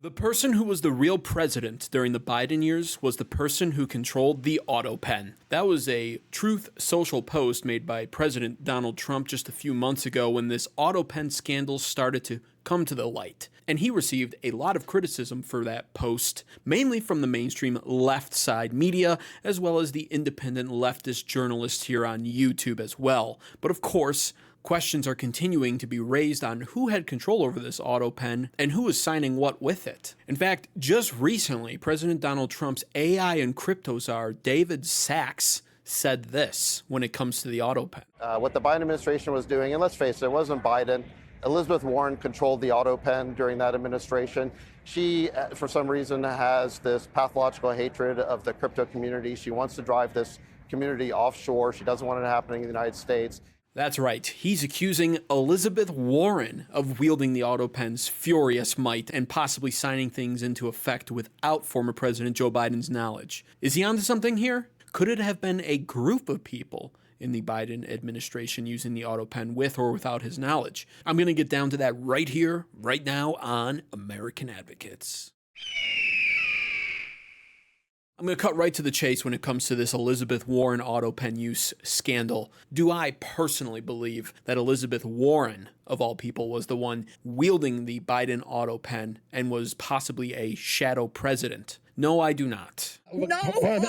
The person who was the real president during the Biden years was the person who controlled the auto pen. That was a Truth Social post made by President Donald Trump just a few months ago when this auto pen scandal started to come to the light. And he received a lot of criticism for that post, mainly from the mainstream left side media, as well as the independent leftist journalists here on YouTube as well. But of course, questions are continuing to be raised on who had control over this auto pen and who was signing what with it. In fact, just recently, President Donald Trump's AI and crypto czar David Sacks said this when it comes to the auto pen. What the Biden administration was doing, and let's face it, it wasn't Biden. Elizabeth Warren controlled the auto pen during that administration. She, for some reason, has this pathological hatred of the crypto community. She wants to drive this community offshore. She doesn't want it happening in the United States. That's right. He's accusing Elizabeth Warren of wielding the auto pen's furious might and possibly signing things into effect without former President Joe Biden's knowledge. Is he onto something here? Could it have been a group of people in the Biden administration using the auto pen with or without his knowledge? I'm going to get down to that right here, right now on American Advocates. I'm going to cut right to the chase when it comes to this Elizabeth Warren auto pen use scandal. Do I personally believe that Elizabeth Warren, of all people, was the one wielding the Biden auto pen and was possibly a shadow president? No, I do not. No, I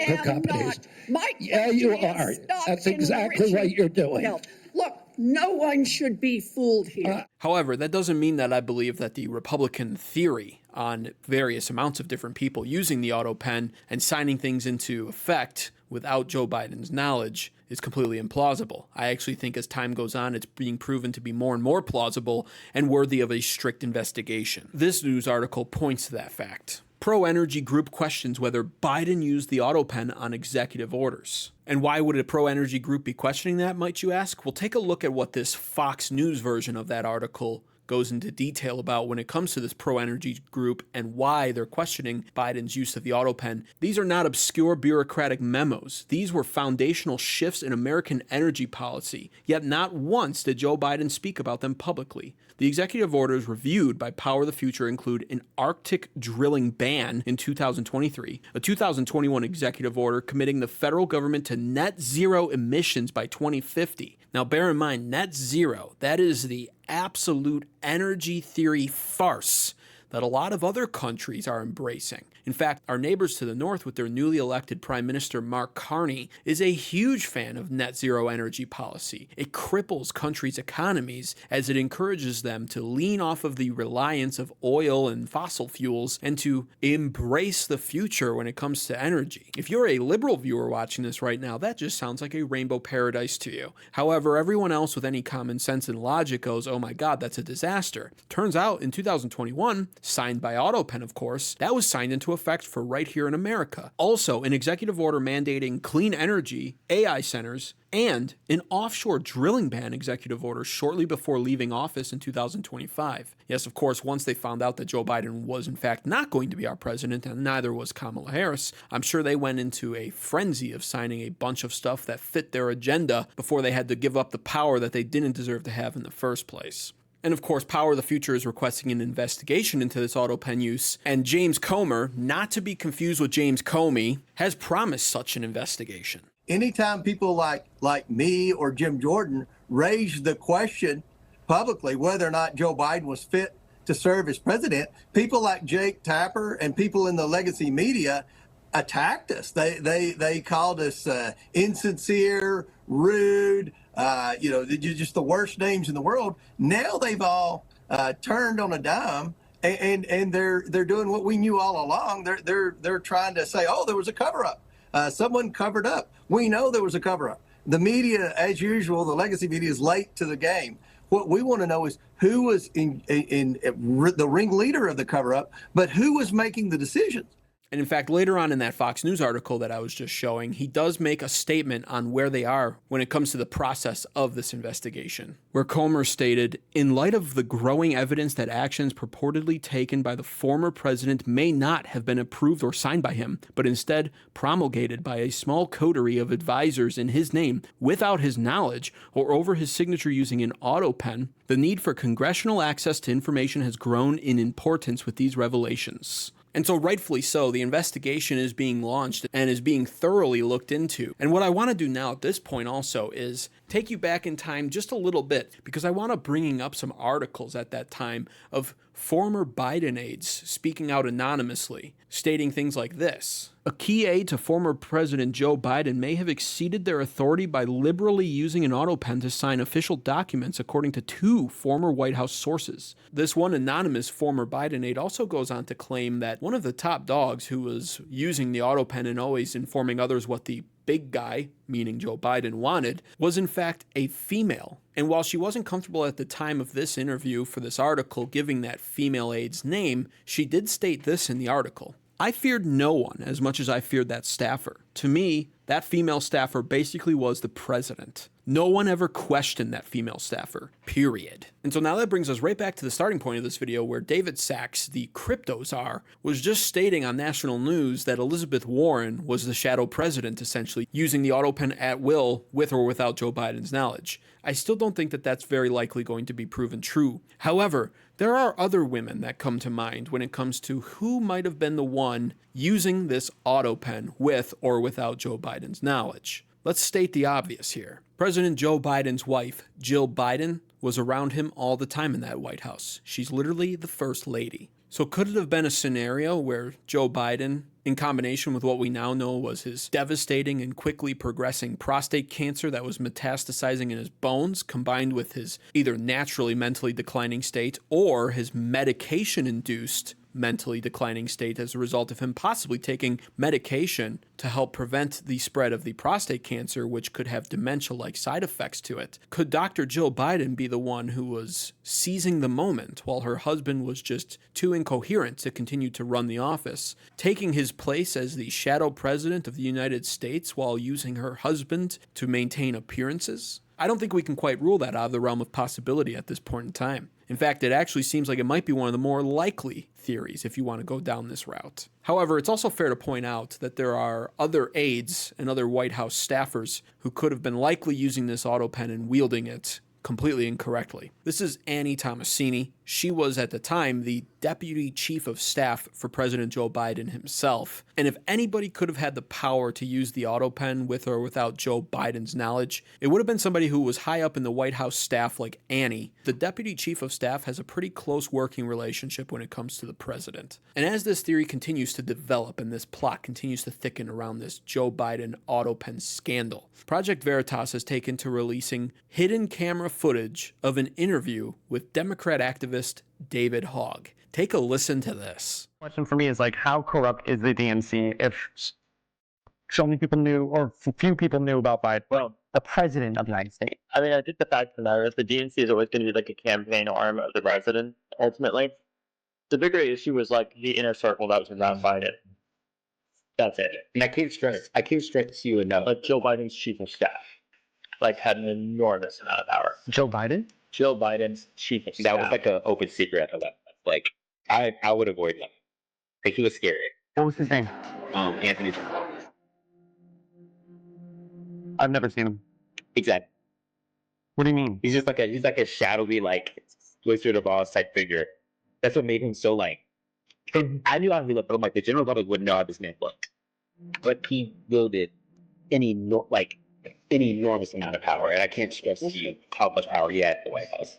am not. My yeah, you are. That's exactly what you're doing. Health. Look, no one should be fooled here. However, that doesn't mean that I believe that the Republican theory on various amounts of different people using the auto pen and signing things into effect without Joe Biden's knowledge is completely implausible. I actually think as time goes on, it's being proven to be more and more plausible and worthy of a strict investigation. This news article points to that fact. Pro-energy group questions whether Biden used the auto pen on executive orders. And why would a pro-energy group be questioning that, might you ask? Well, take a look at what this Fox News version of that article goes into detail about when it comes to this pro-energy group and why they're questioning Biden's use of the auto pen. These are not obscure bureaucratic memos. These were foundational shifts in American energy policy, yet not once did Joe Biden speak about them publicly. The executive orders reviewed by Power the Future include an Arctic drilling ban in 2023, a 2021 executive order committing the federal government to net zero emissions by 2050. Now, bear in mind, net zero, that is the absolute energy theory farce that a lot of other countries are embracing. In fact, our neighbors to the north with their newly elected Prime Minister Mark Carney is a huge fan of net zero energy policy. It cripples countries' economies as it encourages them to lean off of the reliance of oil and fossil fuels and to embrace the future when it comes to energy. If you're a liberal viewer watching this right now, that just sounds like a rainbow paradise to you. However, everyone else with any common sense and logic goes, oh my God, that's a disaster. Turns out in 2021, signed by AutoPen, of course, that was signed into effect for right here in America. Also, an executive order mandating clean energy, AI centers, and an offshore drilling ban executive order shortly before leaving office in 2025. Yes, of course, once they found out that Joe Biden was in fact not going to be our president, and neither was Kamala Harris, I'm sure they went into a frenzy of signing a bunch of stuff that fit their agenda before they had to give up the power that they didn't deserve to have in the first place. And of course, Power the Future is requesting an investigation into this auto pen use, and James Comer, not to be confused with James Comey, has promised such an investigation. Anytime people like me or Jim Jordan raise the question publicly whether or not Joe Biden was fit to serve as president, people like Jake Tapper and people in the legacy media attacked us. They called us insincere, rude, just the worst names in the world. Now they've all turned on a dime, and they're doing what we knew all along. They're trying to say, oh, there was a cover-up. Someone covered up. We know there was a cover-up. The media, as usual, the legacy media is late to the game. What we want to know is who was in the ringleader of the cover-up, but who was making the decisions. And in fact, later on in that Fox News article that I was just showing, he does make a statement on where they are when it comes to the process of this investigation, where Comer stated, "In light of the growing evidence that actions purportedly taken by the former president may not have been approved or signed by him, but instead promulgated by a small coterie of advisors in his name without his knowledge or over his signature using an auto pen, the need for congressional access to information has grown in importance with these revelations." And so rightfully so, the investigation is being launched and is being thoroughly looked into. And what I want to do now at this point also is take you back in time just a little bit, because I want to bring up some articles at that time of former Biden aides speaking out anonymously, stating things like this. "A key aide to former President Joe Biden may have exceeded their authority by liberally using an auto pen to sign official documents, according to 2 former White House sources." This one anonymous former Biden aide also goes on to claim that one of the top dogs who was using the auto pen and always informing others what the big guy, meaning Joe Biden, wanted, was in fact a female. And while she wasn't comfortable at the time of this interview for this article giving that female aide's name, she did state this in the article. "I feared no one as much as I feared that staffer. To me, that female staffer basically was the president. No one ever questioned that female staffer, period." And so now that brings us right back to the starting point of this video, where David Sacks, the Crypto Czar, was just stating on national news that Elizabeth Warren was the shadow president, essentially, using the auto pen at will with or without Joe Biden's knowledge. I still don't think that that's very likely going to be proven true. However, there are other women that come to mind when it comes to who might have been the one using this auto pen with or without Joe Biden's knowledge. Let's state the obvious here. President Joe Biden's wife, Jill Biden, was around him all the time in that White House. She's literally the first lady. So could it have been a scenario where Joe Biden, in combination with what we now know was his devastating and quickly progressing prostate cancer that was metastasizing in his bones, combined with his either naturally mentally declining state or his medication-induced mentally declining state as a result of him possibly taking medication to help prevent the spread of the prostate cancer, which could have dementia-like side effects to it? Could Dr. Jill Biden be the one who was seizing the moment while her husband was just too incoherent to continue to run the office, taking his place as the shadow president of the United States while using her husband to maintain appearances? I don't think we can quite rule that out of the realm of possibility at this point in time. In fact, it actually seems like it might be one of the more likely theories if you want to go down this route. However, it's also fair to point out that there are other aides and other White House staffers who could have been likely using this auto pen and wielding it completely incorrectly. This is Annie Tomasini. She was at the time the deputy chief of staff for President Joe Biden himself. And if anybody could have had the power to use the auto pen with or without Joe Biden's knowledge, it would have been somebody who was high up in the White House staff like Annie. The deputy chief of staff has a pretty close working relationship when it comes to the president. And as this theory continues to develop and this plot continues to thicken around this Joe Biden auto pen scandal, Project Veritas has taken to releasing hidden camera footage of an interview with Democrat activist David Hogg. Take a listen to this. Question for me is like, how corrupt is the DNC if so many people knew, or few people knew about Biden? Well, the president of the United States. I mean, I think the fact of the matter is the DNC is always going to be like a campaign arm of the president, ultimately. The bigger issue was like the inner circle that was around Biden. That's it. And I can't stress you enough. Like Joe Biden's chief of staff, like had an enormous amount of power. Joe Biden? Joe Biden's chief of staff. That was like an open secret at that. Like, I would avoid him. Like, he was scary. What was his name? Anthony Bernal. I've never seen him. Exactly. What do you mean? He's just like a shadowy, like, Wizard of Oz type figure. That's what made him so, like, I knew how he looked, but like the general public wouldn't know how this man looked. But he wielded an enormous amount of power, and I can't stress to you how much power he had at the White House.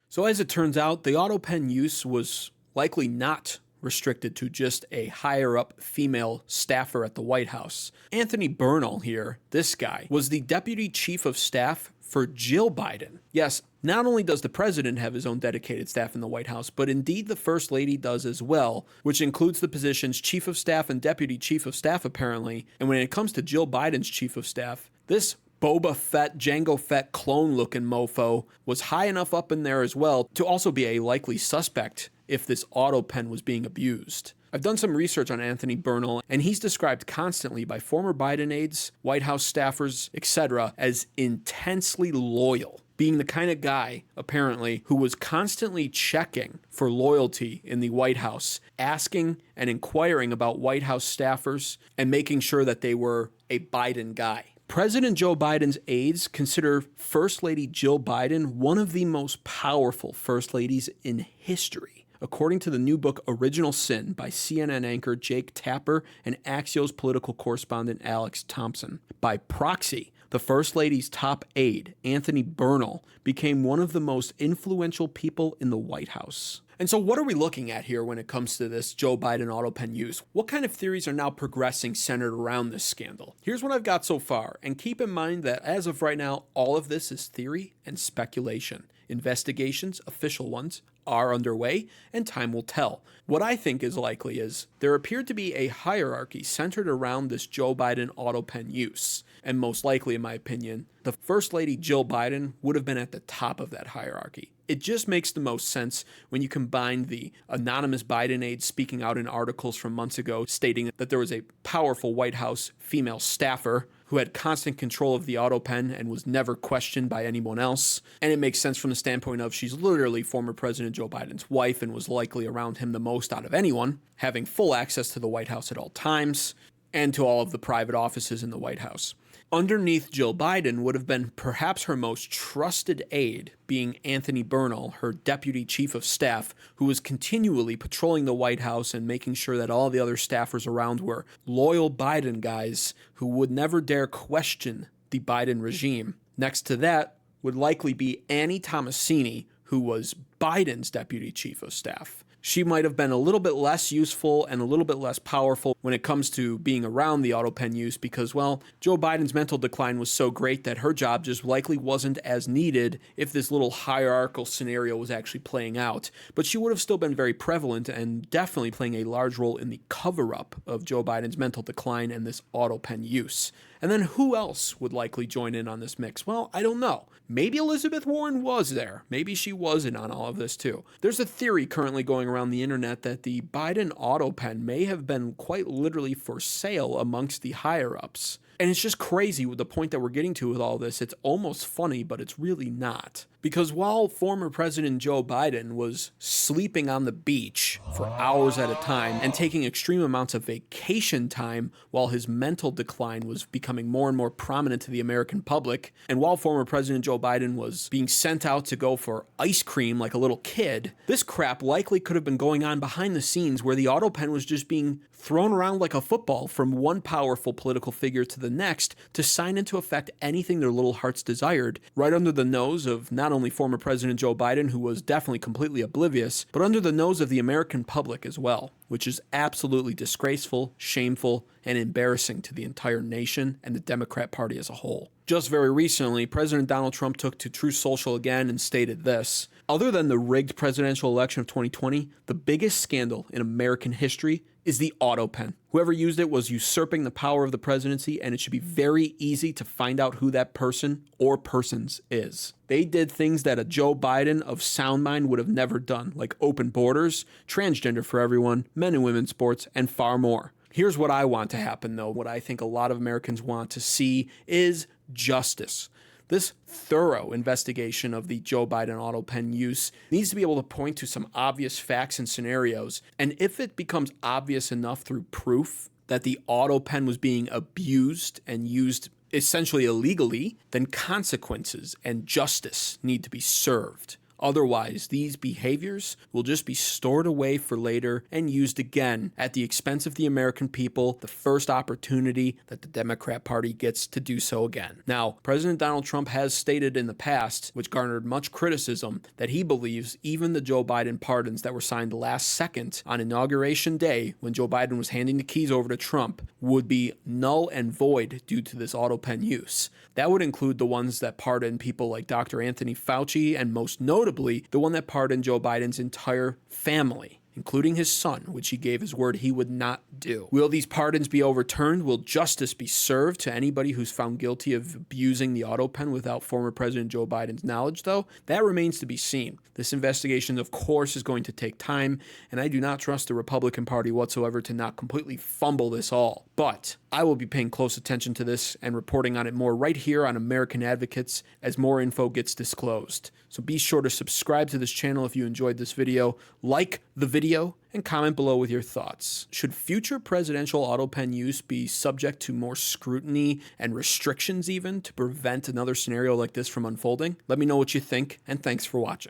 So as it turns out, the auto pen use was likely not restricted to just a higher-up female staffer at the White House. Anthony Bernal here, this guy, was the deputy chief of staff for Jill Biden. Yes, not only does the president have his own dedicated staff in the White House, but indeed the first lady does as well, which includes the positions chief of staff and deputy chief of staff apparently. And when it comes to Jill Biden's chief of staff, this Boba Fett, Jango Fett clone-looking mofo was high enough up in there as well to also be a likely suspect if this auto pen was being abused. I've done some research on Anthony Bernal, and he's described constantly by former Biden aides, White House staffers, etc., as intensely loyal, being the kind of guy, apparently, who was constantly checking for loyalty in the White House, asking and inquiring about White House staffers and making sure that they were a Biden guy. President Joe Biden's aides consider First Lady Jill Biden one of the most powerful First Ladies in history, according to the new book Original Sin by CNN anchor Jake Tapper and Axios political correspondent Alex Thompson. By proxy, the First Lady's top aide, Anthony Bernal, became one of the most influential people in the White House. And so what are we looking at here when it comes to this Joe Biden auto pen use? What kind of theories are now progressing centered around this scandal? Here's what I've got so far, and keep in mind that as of right now, all of this is theory and speculation. Investigations, official ones, are underway, and time will tell. What I think is likely is there appeared to be a hierarchy centered around this Joe Biden auto pen use. And most likely, in my opinion, the First Lady Jill Biden would have been at the top of that hierarchy. It just makes the most sense when you combine the anonymous Biden aide speaking out in articles from months ago stating that there was a powerful White House female staffer who had constant control of the auto pen and was never questioned by anyone else. And it makes sense from the standpoint of she's literally former President Joe Biden's wife and was likely around him the most out of anyone, having full access to the White House at all times and to all of the private offices in the White House. Underneath Jill Biden would have been perhaps her most trusted aide, being Anthony Bernal, her deputy chief of staff, who was continually patrolling the White House and making sure that all the other staffers around were loyal Biden guys who would never dare question the Biden regime. Next to that would likely be Annie Tomasini, who was Biden's deputy chief of staff. She might have been a little bit less useful and a little bit less powerful when it comes to being around the auto pen use because, well, Joe Biden's mental decline was so great that her job just likely wasn't as needed if this little hierarchical scenario was actually playing out. But she would have still been very prevalent and definitely playing a large role in the cover-up of Joe Biden's mental decline and this auto pen use. And then who else would likely join in on this mix? Well, I don't know. Maybe Elizabeth Warren was there. Maybe she was in on all of this too. There's a theory currently going around the internet that the Biden auto pen may have been quite literally for sale amongst the higher-ups. And it's just crazy with the point that we're getting to with all this. It's almost funny, but it's really not. Because while former President Joe Biden was sleeping on the beach for hours at a time and taking extreme amounts of vacation time while his mental decline was becoming more and more prominent to the American public, and while former President Joe Biden was being sent out to go for ice cream like a little kid, this crap likely could have been going on behind the scenes where the auto pen was just being thrown around like a football from one powerful political figure to the next to sign into effect anything their little hearts desired, right under the nose of not only former President Joe Biden, who was definitely completely oblivious, but under the nose of the American public as well, which is absolutely disgraceful, shameful, and embarrassing to the entire nation and the Democrat Party as a whole. Just very recently, President Donald Trump took to Truth Social again and stated this: other than the rigged presidential election of 2020, the biggest scandal in American history is the auto pen. Whoever used it was usurping the power of the presidency, and it should be very easy to find out who that person or persons is. They did things that a Joe Biden of sound mind would have never done, like open borders, transgender for everyone, men and women's sports, and far more. Here's what I want to happen, though. What I think a lot of Americans want to see is justice. This thorough investigation of the Joe Biden auto pen use needs to be able to point to some obvious facts and scenarios. And if it becomes obvious enough through proof that the auto pen was being abused and used essentially illegally, then consequences and justice need to be served. Otherwise, these behaviors will just be stored away for later and used again at the expense of the American people, the first opportunity that the Democrat Party gets to do so again. Now, President Donald Trump has stated in the past, which garnered much criticism, that he believes even the Joe Biden pardons that were signed last second on Inauguration Day, when Joe Biden was handing the keys over to Trump, would be null and void due to this auto pen use. That would include the ones that pardon people like Dr. Anthony Fauci, and most notably, the one that pardoned Joe Biden's entire family, including his son, which he gave his word he would not do. Will these pardons be overturned? Will justice be served to anybody who's found guilty of abusing the auto pen without former President Joe Biden's knowledge, though? That remains to be seen. This investigation, of course, is going to take time, and I do not trust the Republican Party whatsoever to not completely fumble this all. But I will be paying close attention to this and reporting on it more right here on American Advocates as more info gets disclosed. So be sure to subscribe to this channel if you enjoyed this video, like the video, and comment below with your thoughts. Should future presidential auto pen use be subject to more scrutiny and restrictions even to prevent another scenario like this from unfolding? Let me know what you think, and thanks for watching.